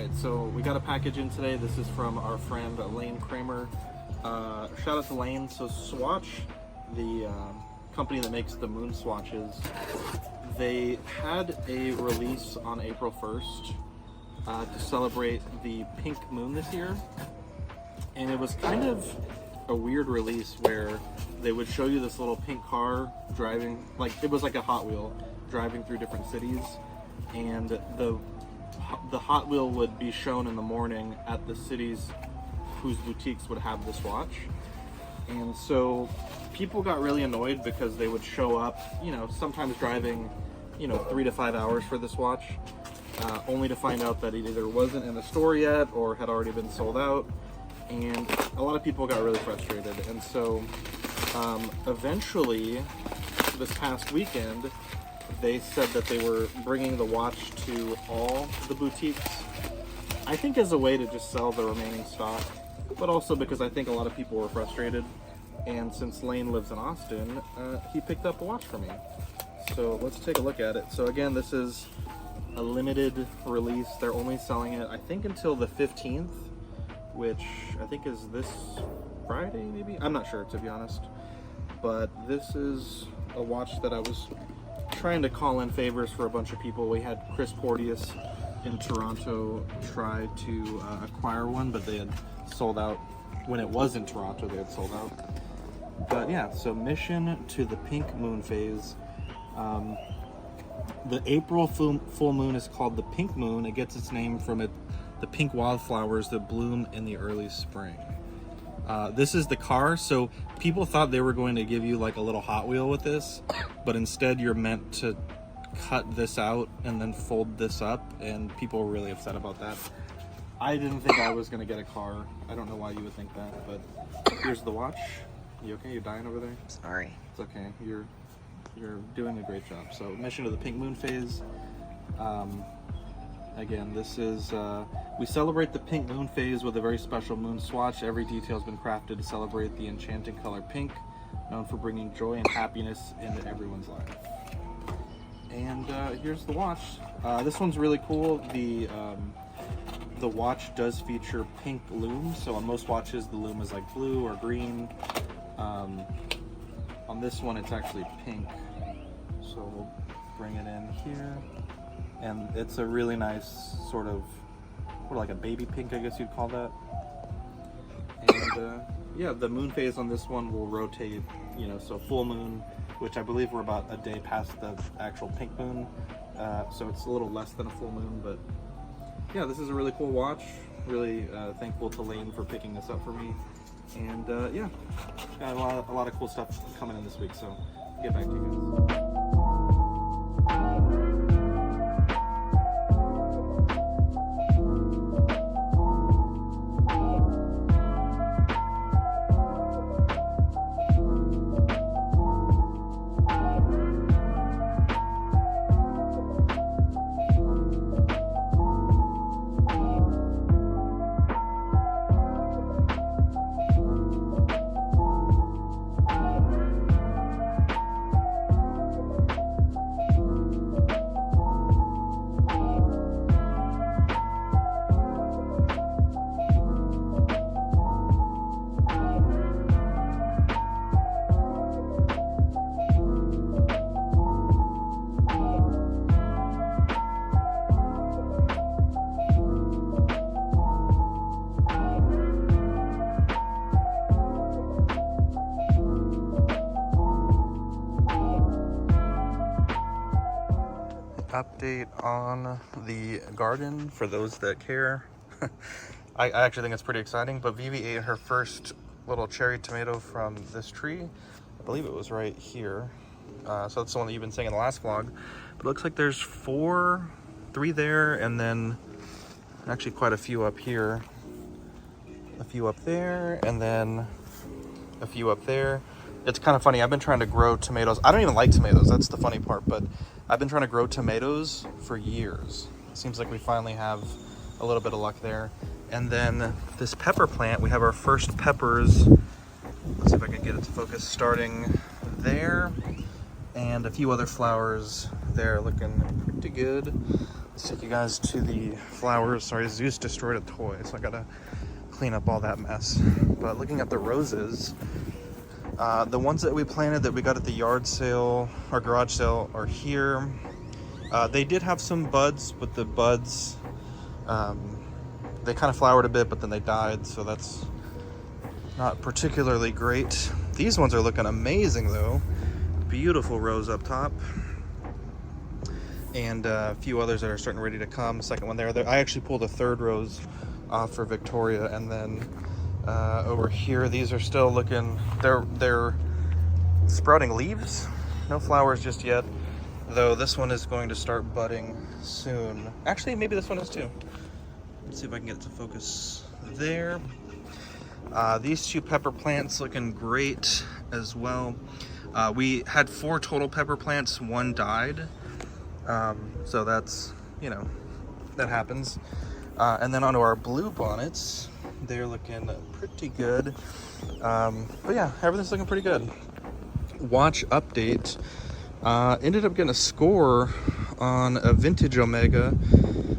Alright, so we got a package in today. This is from our friend Lane Kramer. Shout out to Lane. So Swatch, the company that makes the moon swatches, they had a release on April 1st to celebrate the pink moon this year. And it was kind of a weird release where they would show you this little pink car driving, like it was like a Hot Wheel driving through different cities, and the Hot Wheel would be shown in the morning at the cities whose boutiques would have this watch. And so people got really annoyed because they would show up, you know, sometimes driving, you know, 3 to 5 hours for this watch, only to find out that it either wasn't in the store yet or had already been sold out. And a lot of people got really frustrated. And so eventually, this past weekend, they said that they were bringing the watch to all the boutiques. I think as a way to just sell the remaining stock, but also because I think a lot of people were frustrated. And since Lane lives in Austin, he picked up a watch for me. So let's take a look at it. So again, this is a limited release. They're only selling it, I think, until the 15th, which I think is this Friday, maybe? I'm not sure, to be honest. But this is a watch that I was trying to call in favors for a bunch of people. We had Chris Porteous in Toronto try to acquire one, but they had sold out. When it was in Toronto, they had sold out. But yeah, so mission to the pink moon phase. The April full moon is called the pink moon. It gets its name from the pink wildflowers that bloom in the early spring. This is the car, so people thought they were going to give you like a little Hot Wheel with this, but instead you're meant to cut this out and then fold this up, and people were really upset about that. I didn't think I was going to get a car. I don't know why you would think that, but here's the watch. You okay? You're dying over there? Sorry. It's okay. You're doing a great job. So mission to the pink moon phase. Again, this is, we celebrate the pink moon phase with a very special moon swatch. Every detail has been crafted to celebrate the enchanting color pink, known for bringing joy and happiness into everyone's life. And here's the watch. This one's really cool. The watch does feature pink lume. So on most watches, the lume is like blue or green. On this one, it's actually pink. So we'll bring it in here. And it's a really nice sort of like a baby pink, I guess you'd call that. And yeah, the moon phase on this one will rotate, you know, so full moon, which I believe we're about a day past the actual pink moon. So it's a little less than a full moon, but yeah, this is a really cool watch. Really thankful to Lane for picking this up for me. And yeah, got a lot of cool stuff coming in this week, so I'll get back to you guys. Update on the garden for those that care. I actually think it's pretty exciting, but Vivi ate her first little cherry tomato from this tree. I believe it was right here. So that's the one that you've been seeing in the last vlog. But it looks like there's 3 there, and then actually quite a few up here. A few up there, and then a few up there. It's kind of funny, I've been trying to grow tomatoes. I don't even like tomatoes, that's the funny part, but I've been trying to grow tomatoes for years. It seems like we finally have a little bit of luck there. And then this pepper plant, we have our first peppers. Let's see if I can get it to focus, starting there. And a few other flowers there looking pretty good. Let's take you guys to the flowers. Sorry, Zeus destroyed a toy, so I gotta clean up all that mess. But looking at the roses, the ones that we planted that we got at the yard sale or garage sale are here. They did have some buds, but the buds, they kind of flowered a bit, but then they died, so that's not particularly great. These ones are looking amazing though. Beautiful rose up top. And a few others that are starting ready to come. The second one there. I actually pulled a third rose off for Victoria, and then over here, these are still looking. They're sprouting leaves. No flowers just yet, though. This one is going to start budding soon. Actually, maybe this one is too. Let's see if I can get it to focus there. These two pepper plants looking great as well. We had 4 total pepper plants. 1 died. So that's, you know, that happens. And then onto our blue bonnets. They're looking pretty good. But yeah, everything's looking pretty good. Watch update. Ended up getting a score on a vintage Omega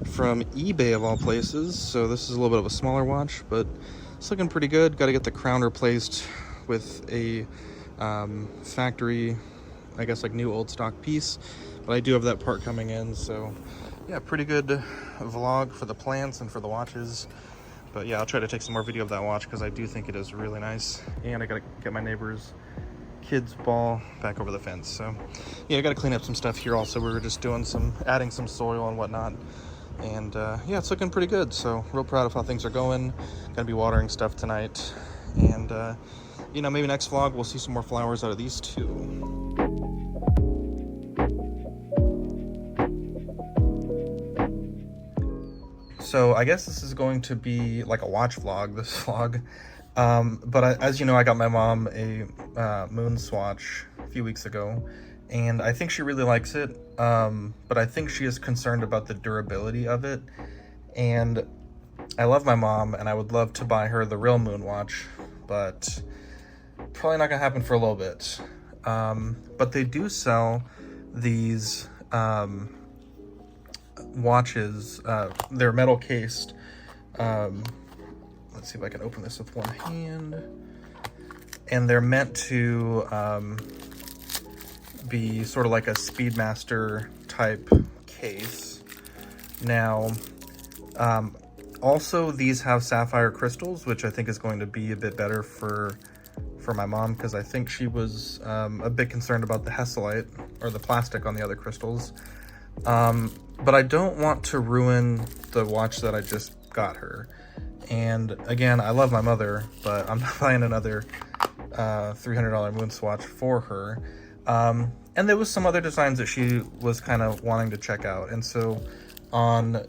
from eBay of all places. So this is a little bit of a smaller watch, but it's looking pretty good. Got to get the crown replaced with a factory, I guess, like new old stock piece. But I do have that part coming in, so yeah, pretty good vlog for the plants and for the watches. But yeah, I'll try to take some more video of that watch because I do think it is really nice. And I gotta get my neighbor's kids' ball back over the fence. So yeah, I gotta clean up some stuff here also. We were just doing adding some soil and whatnot. And yeah, it's looking pretty good. So real proud of how things are going. Gonna be watering stuff tonight. And you know, maybe next vlog we'll see some more flowers out of these two. So I guess this is going to be like a watch vlog, this vlog. But as you know, I got my mom a moon swatch a few weeks ago, and I think she really likes it. But I think she is concerned about the durability of it. And I love my mom, and I would love to buy her the real moon watch, but probably not gonna happen for a little bit. But they do sell these watches. They're metal cased. Let's see if I can open this with one hand. And they're meant to be sort of like a Speedmaster type case. Now, also these have sapphire crystals, which I think is going to be a bit better for my mom, because I think she was a bit concerned about the Hesalite or the plastic on the other crystals. But I don't want to ruin the watch that I just got her. And again, I love my mother, but I'm not buying another $300 moon swatch for her. And there was some other designs that she was kind of wanting to check out. And so on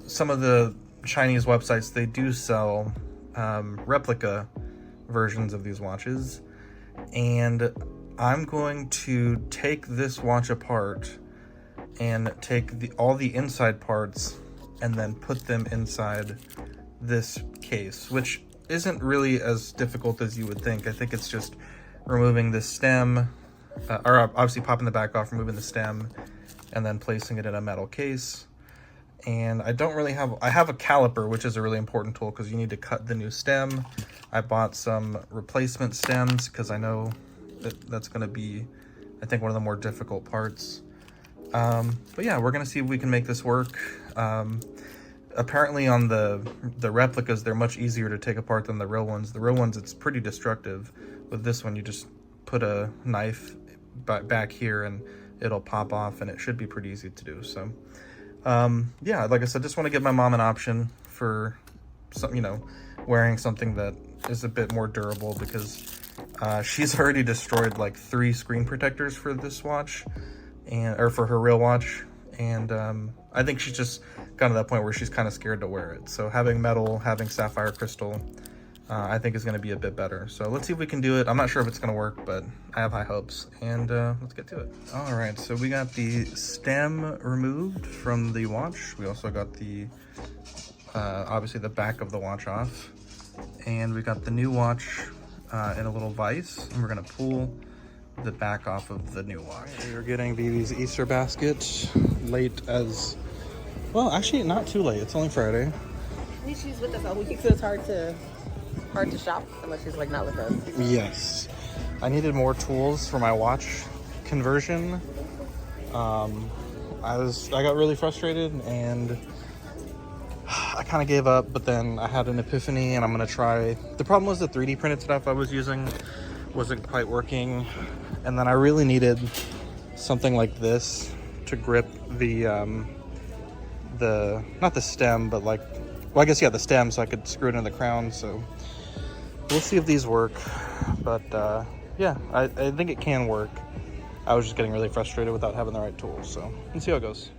some of the Chinese websites, they do sell replica versions of these watches. And I'm going to take this watch apart and take all the inside parts and then put them inside this case, which isn't really as difficult as you would think. I think it's just removing the stem, or obviously popping the back off, removing the stem, and then placing it in a metal case. And I have a caliper, which is a really important tool because you need to cut the new stem. I bought some replacement stems because I know that's going to be, I think, one of the more difficult parts. But yeah, we're gonna see if we can make this work. Apparently on the replicas, they're much easier to take apart than the real ones. The real ones, it's pretty destructive. With this one, you just put a knife back here and it'll pop off, and it should be pretty easy to do. So yeah, like I said, just want to give my mom an option for some, you know, wearing something that is a bit more durable, because she's already destroyed like 3 screen protectors for this watch. Or for her real watch, and I think she's just gotten to that point where she's kind of scared to wear it. So having metal, having sapphire crystal, I think is going to be a bit better. So let's see if we can do it. I'm not sure if it's going to work, but I have high hopes, and let's get to it. All right, so we got the stem removed from the watch. We also got the obviously the back of the watch off, and we got the new watch in a little vise, and we're going to pull the back off of the new watch. We're getting Vivi's Easter basket late as Well, actually, not too late. It's only Friday. At least she's with us all week, so it's hard to shop unless she's like not with us. Yes. I needed more tools for my watch conversion. I got really frustrated and I kind of gave up, but then I had an epiphany and I'm gonna try. The problem was the 3D printed stuff I was using wasn't quite working, and then I really needed something like this to grip the not the stem, but like, well, I guess yeah, the stem, so I could screw it in the crown. So we'll see if these work, but yeah, I think it can work. I was just getting really frustrated without having the right tools, so let's see how it goes.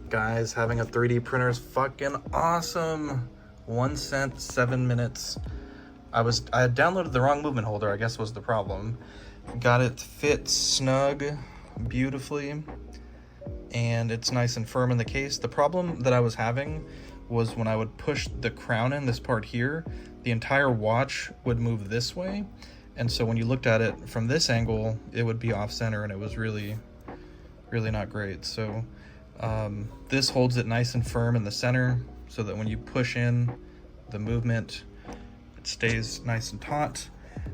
Guys, having a 3D printer is fucking awesome. 1 cent, 7 minutes. I had downloaded the wrong movement holder, I guess was the problem. Got it fit snug beautifully, and it's nice and firm in the case. The problem that I was having was when I would push the crown in, this part here, the entire watch would move this way. And so when you looked at it from this angle, it would be off center, and it was really, really not great. So this holds it nice and firm in the center so that when you push in the movement, it stays nice and taut.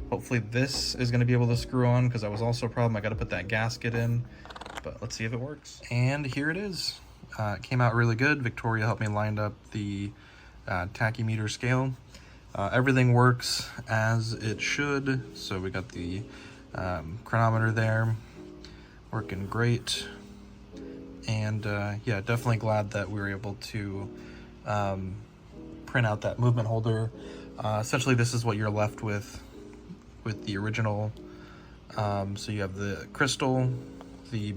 Hopefully this is going to be able to screw on, because that was also a problem. I got to put that gasket in, but let's see if it works. And here it is. It came out really good. Victoria helped me line up the tachymeter scale. Everything works as it should. So we got the chronometer there working great. And yeah, definitely glad that we were able to print out that movement holder. Essentially, this is what you're left with the original. So you have the crystal, the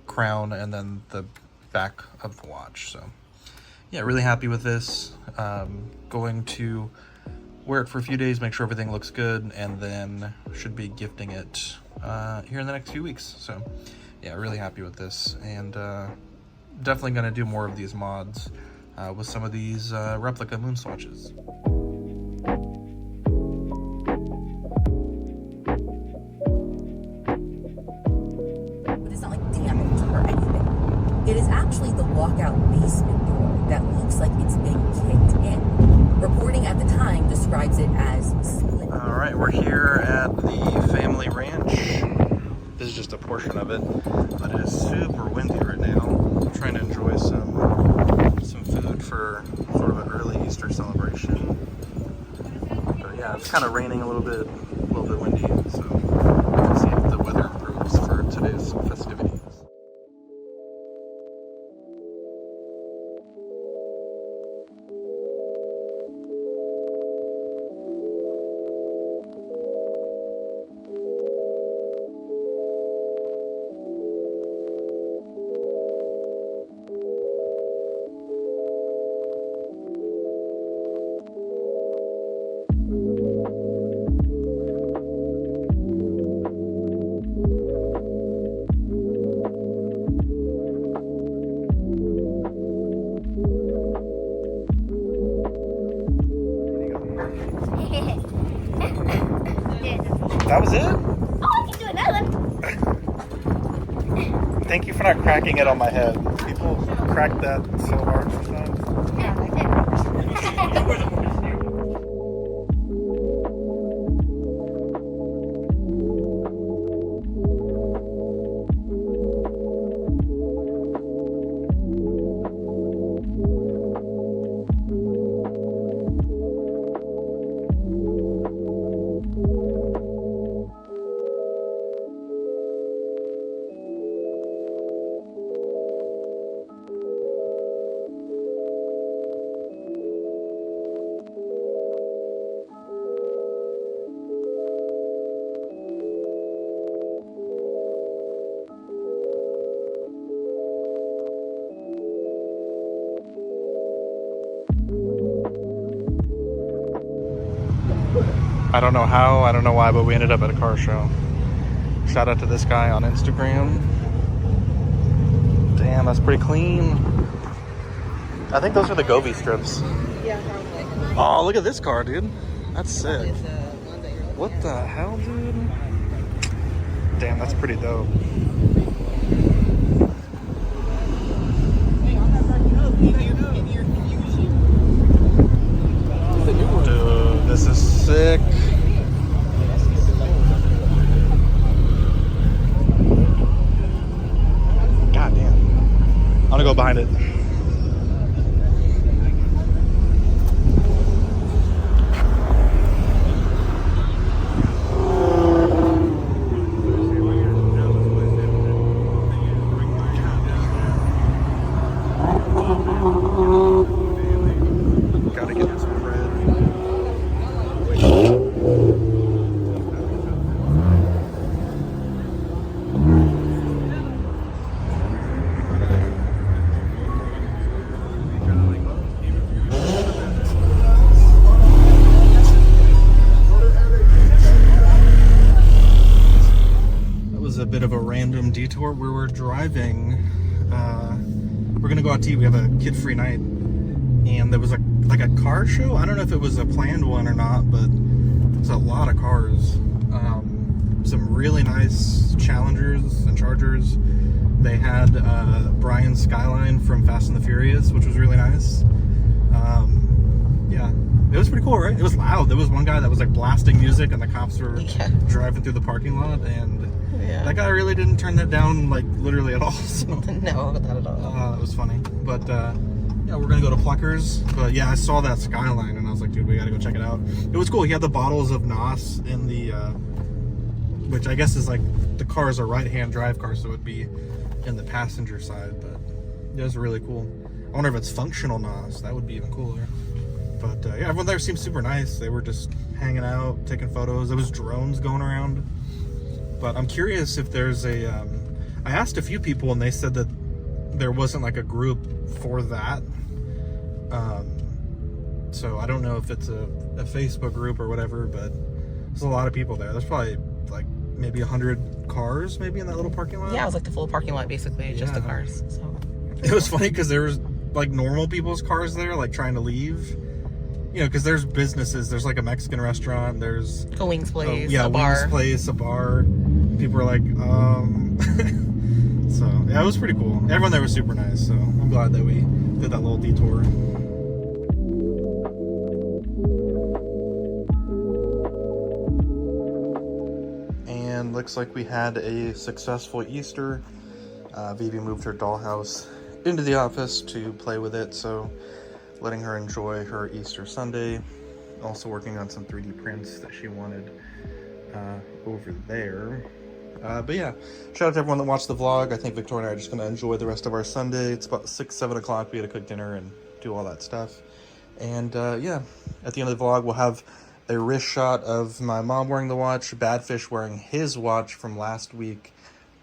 crown, and then the back of the watch. So yeah, really happy with this. Going to wear it for a few days, make sure everything looks good, and then should be gifting it here in the next few weeks. So yeah, really happy with this, and definitely going to do more of these mods with some of these replica moon swatches. But it's not like damaged or anything. It is actually the walkout basement door that looks like it's been kicked in. Reporting at the time describes it as split. All right, we're here at the family ranch. This is just a portion of it, but it is super windy right now. I'm trying to enjoy some food for sort of an early Easter celebration. But yeah, it's kind of raining a little bit windy, so we'll see if the weather improves for today's festivities. That was it? Oh, I can do another. Thank you for not cracking it on my head. People crack that so hard sometimes. I don't know how, I don't know why, but we ended up at a car show. Shout out to this guy on Instagram. Damn, that's pretty clean. I think those are the Gobi strips. Yeah, probably. Oh, look at this car, dude. That's sick. It's one that you're looking What at. the hell, dude? Damn, that's pretty dope. random detour where we're driving. We're gonna go out to eat. We have a kid-free night, and there was like a car show. I don't know if it was a planned one or not, but there's a lot of cars. Some really nice Challengers and Chargers. They had Brian's Skyline from Fast and the Furious, which was really nice. Yeah, it was pretty cool, right? It was loud. There was one guy that was like blasting music, and the cops were driving through the parking lot, and that guy really didn't turn that down, like, literally at all. So, no, not at all. it was funny. But yeah, we're gonna go to Pluckers. But yeah, I saw that Skyline, and I was like, dude, we gotta go check it out. It was cool. He had the bottles of Nos in the, which I guess is like, the car is a right-hand drive car, so it'd be in the passenger side. But it was really cool. I wonder if it's functional Nos. That would be even cooler. But yeah, everyone there seemed super nice. They were just hanging out, taking photos. There was drones going around. But I'm curious if there's a... I asked a few people, and they said that there wasn't like a group for that. So I don't know if it's a Facebook group or whatever, but there's a lot of people there. There's probably like maybe 100 cars maybe in that little parking lot. Yeah, it was like the full parking lot basically, just the cars. So it was funny because there was like normal people's cars there, like trying to leave. You know, because there's businesses. There's like a Mexican restaurant. There's a wings place, a bar. Wings place, a bar. People are like, So yeah, it was pretty cool. Everyone there was super nice. So I'm glad that we did that little detour. And looks like we had a successful Easter. Vivi moved her dollhouse into the office to play with it, so letting her enjoy her Easter Sunday. Also working on some 3D prints that she wanted over there. But yeah, shout out to everyone that watched the vlog. I think Victoria and I are just going to enjoy the rest of our Sunday. It's about 6-7 o'clock. We had to cook dinner and do all that stuff. And yeah, at the end of the vlog, we'll have a wrist shot of my mom wearing the watch, Badfish wearing his watch from last week,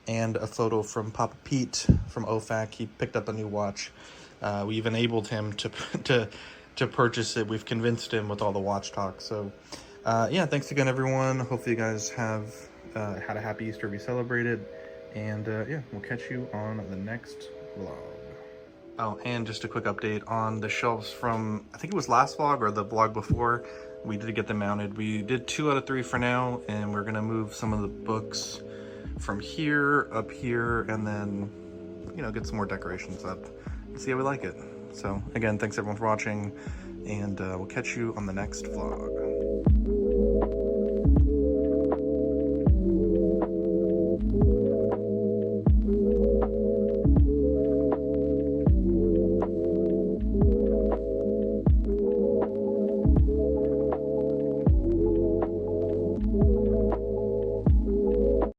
and a photo from Papa Pete from OFAC. He picked up a new watch. We've enabled him to purchase it. We've convinced him with all the watch talk. So yeah, thanks again, everyone. Hopefully you guys have had a happy Easter if you celebrated. And yeah, we'll catch you on the next vlog. Oh, and just a quick update on the shelves from, I think it was last vlog or the vlog before. We did get them mounted. We did 2 out of 3 for now, and we're gonna move some of the books from here up here, and then, you know, get some more decorations up and see how we like it. So again, thanks everyone for watching, and we'll catch you on the next vlog.